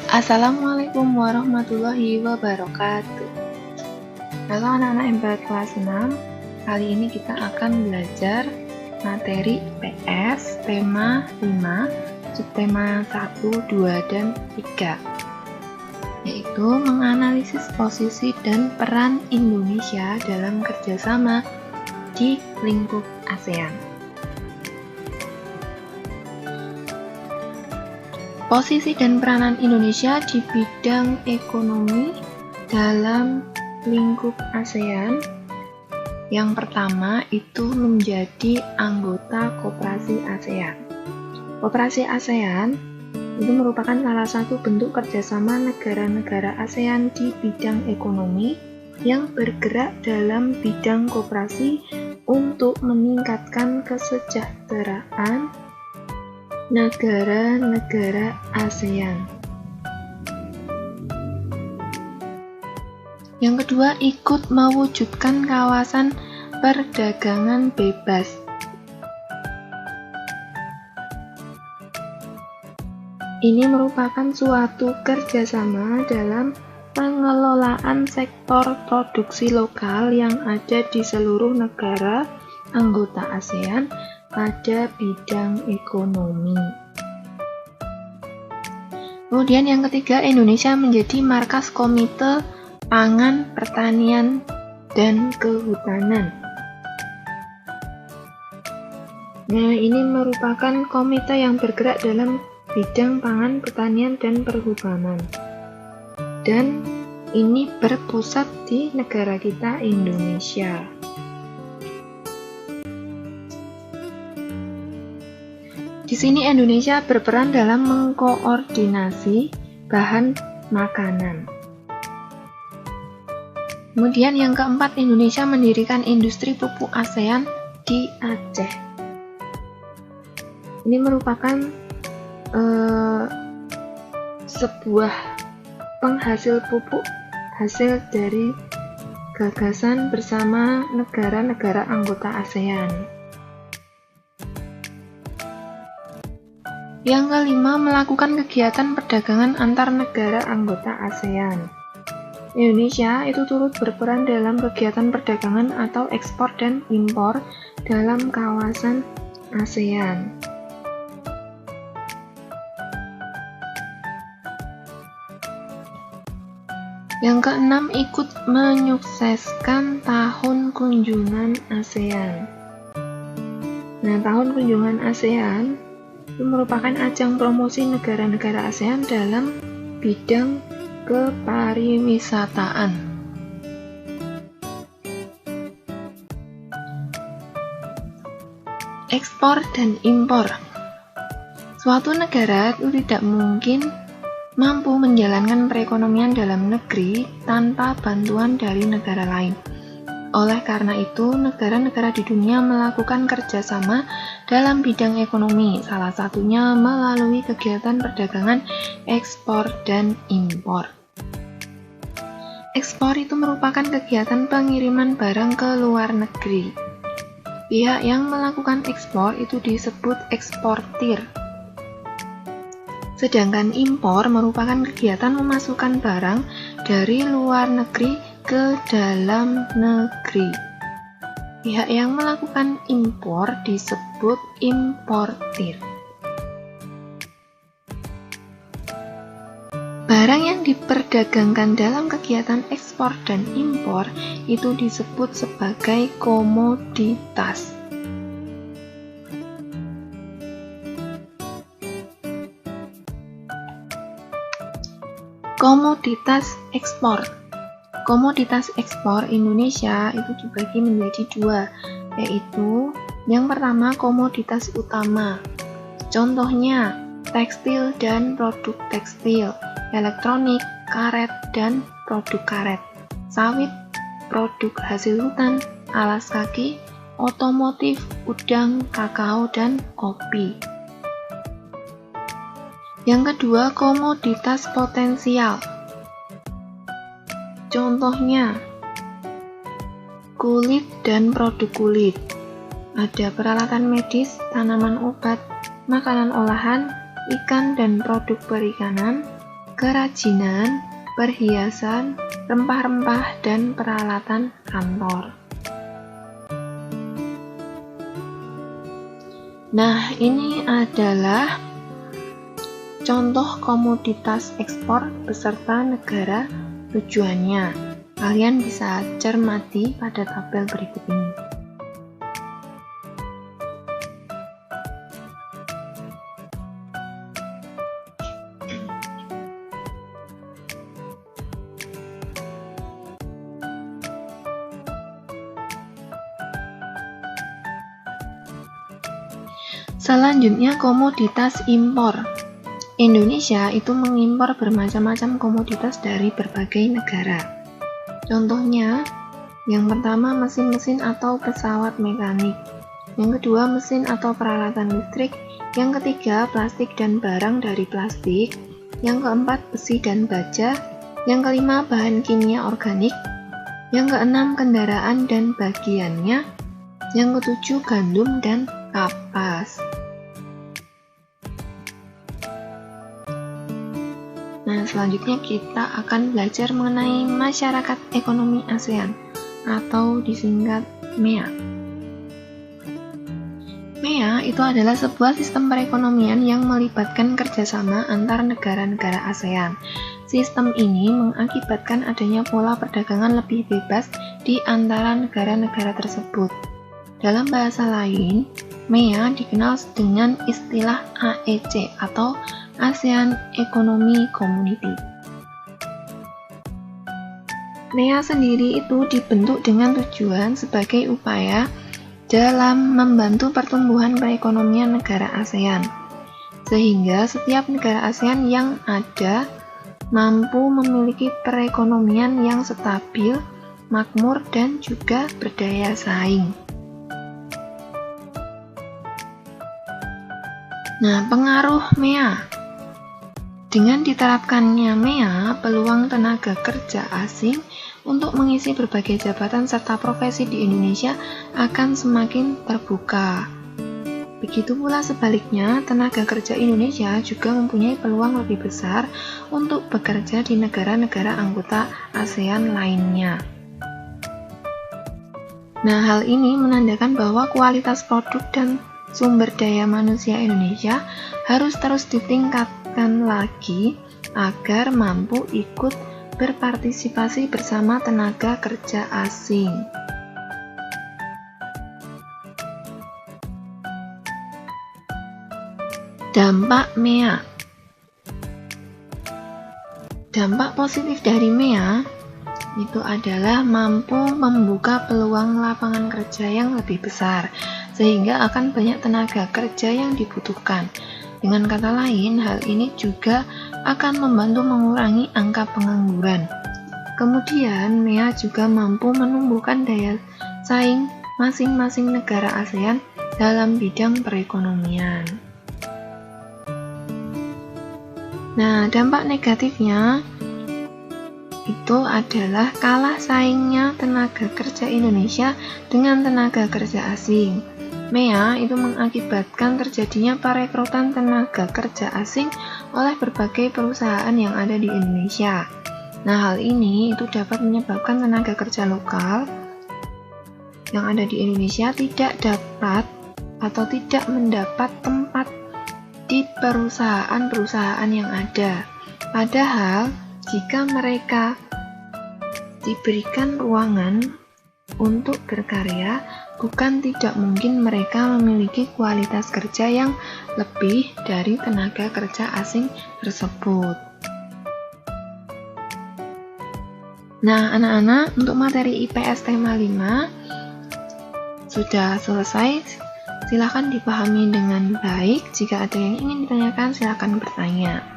Assalamualaikum warahmatullahi wabarakatuh. Halo anak-anak MPLAT kelas 6. Kali ini kita akan belajar materi IPS tema 5, subtema 1, 2, dan 3, yaitu menganalisis posisi dan peran Indonesia dalam kerjasama di lingkup ASEAN. Posisi dan peranan Indonesia di bidang ekonomi dalam lingkup ASEAN. Yang pertama itu menjadi anggota Koperasi ASEAN. Koperasi ASEAN itu merupakan salah satu bentuk kerjasama negara-negara ASEAN di bidang ekonomi yang bergerak dalam bidang koperasi untuk meningkatkan kesejahteraan negara-negara ASEAN. Yang kedua, ikut mewujudkan kawasan perdagangan bebas. Ini merupakan suatu kerjasama dalam pengelolaan sektor produksi lokal yang ada di seluruh negara anggota ASEAN pada bidang ekonomi. Kemudian yang ketiga, Indonesia menjadi markas Komite Pangan, Pertanian, dan Kehutanan. Nah, ini merupakan komite yang bergerak dalam bidang pangan, pertanian, dan perhutanan. Dan ini berpusat di negara kita, Indonesia. Di sini Indonesia berperan dalam mengkoordinasi bahan makanan. Kemudian yang keempat, Indonesia mendirikan industri pupuk ASEAN di Aceh. Ini merupakan sebuah penghasil pupuk hasil dari gagasan bersama negara-negara anggota ASEAN. Yang kelima, melakukan kegiatan perdagangan antar negara anggota ASEAN. Indonesia itu turut berperan dalam kegiatan perdagangan atau ekspor dan impor dalam kawasan ASEAN. Yang keenam, ikut menyukseskan Tahun Kunjungan ASEAN. Nah, Tahun Kunjungan ASEAN itu merupakan ajang promosi negara-negara ASEAN dalam bidang kepariwisataan. Ekspor dan impor. Suatu negara itu tidak mungkin mampu menjalankan perekonomian dalam negeri tanpa bantuan dari negara lain. Oleh karena itu, negara-negara di dunia melakukan kerjasama dalam bidang ekonomi, salah satunya melalui kegiatan perdagangan ekspor dan impor. Ekspor itu merupakan kegiatan pengiriman barang ke luar negeri. Pihak yang melakukan ekspor itu disebut eksportir. Sedangkan impor merupakan kegiatan memasukkan barang dari luar negeri ke dalam negeri. Pihak yang melakukan impor disebut importir. Barang yang diperdagangkan dalam kegiatan ekspor dan impor itu disebut sebagai komoditas. Komoditas ekspor. Komoditas ekspor Indonesia itu dibagi menjadi dua, yaitu yang pertama komoditas utama. Contohnya tekstil dan produk tekstil, elektronik, karet dan produk karet, sawit, produk hasil hutan, alas kaki, otomotif, udang, kakao, dan kopi. Yang kedua, komoditas potensial. Contohnya, kulit dan produk kulit. Ada peralatan medis, tanaman obat, makanan olahan, ikan dan produk perikanan, kerajinan, perhiasan, rempah-rempah, dan peralatan kantor. Nah, ini adalah contoh komoditas ekspor beserta negara tujuannya. Kalian bisa cermati pada tabel berikut ini. Selanjutnya, komoditas impor. Indonesia itu mengimpor bermacam-macam komoditas dari berbagai negara. Contohnya, yang pertama mesin-mesin atau pesawat mekanik, yang kedua mesin atau peralatan listrik, yang ketiga plastik dan barang dari plastik, yang keempat besi dan baja, yang kelima bahan kimia organik, yang keenam kendaraan dan bagiannya, yang ketujuh gandum dan kapas. Nah, selanjutnya kita akan belajar mengenai masyarakat ekonomi ASEAN atau disingkat MEA. MEA itu adalah sebuah sistem perekonomian yang melibatkan kerjasama antar negara-negara ASEAN. Sistem ini mengakibatkan adanya pola perdagangan lebih bebas di antara negara-negara tersebut. Dalam bahasa lain, MEA dikenal dengan istilah AEC atau ASEAN Economic Community. MEA sendiri itu dibentuk dengan tujuan sebagai upaya dalam membantu pertumbuhan perekonomian negara ASEAN, sehingga setiap negara ASEAN yang ada mampu memiliki perekonomian yang stabil, makmur, dan juga berdaya saing. Nah, pengaruh MEA. Dengan diterapkannya MEA, peluang tenaga kerja asing untuk mengisi berbagai jabatan serta profesi di Indonesia akan semakin terbuka. Begitu pula sebaliknya, tenaga kerja Indonesia juga mempunyai peluang lebih besar untuk bekerja di negara-negara anggota ASEAN lainnya. Nah, hal ini menandakan bahwa kualitas produk dan sumber daya manusia Indonesia harus terus ditingkatkan lagi agar mampu ikut berpartisipasi bersama tenaga kerja asing. Dampak MEA. Dampak positif dari MEA itu adalah mampu membuka peluang lapangan kerja yang lebih besar, sehingga akan banyak tenaga kerja yang dibutuhkan. Dengan kata lain, hal ini juga akan membantu mengurangi angka pengangguran. Kemudian, MEA juga mampu menumbuhkan daya saing masing-masing negara ASEAN dalam bidang perekonomian. Nah, dampak negatifnya itu adalah kalah saingnya tenaga kerja Indonesia dengan tenaga kerja asing. MEA itu mengakibatkan terjadinya perekrutan tenaga kerja asing oleh berbagai perusahaan yang ada di Indonesia. Nah, hal ini itu dapat menyebabkan tenaga kerja lokal yang ada di Indonesia tidak dapat atau tidak mendapat tempat di perusahaan-perusahaan yang ada. Padahal, jika mereka diberikan ruangan untuk berkarya, bukan tidak mungkin mereka memiliki kualitas kerja yang lebih dari tenaga kerja asing tersebut. Nah, anak-anak, untuk materi IPS tema 5 sudah selesai. Silakan dipahami dengan baik. Jika ada yang ingin ditanyakan, silakan bertanya.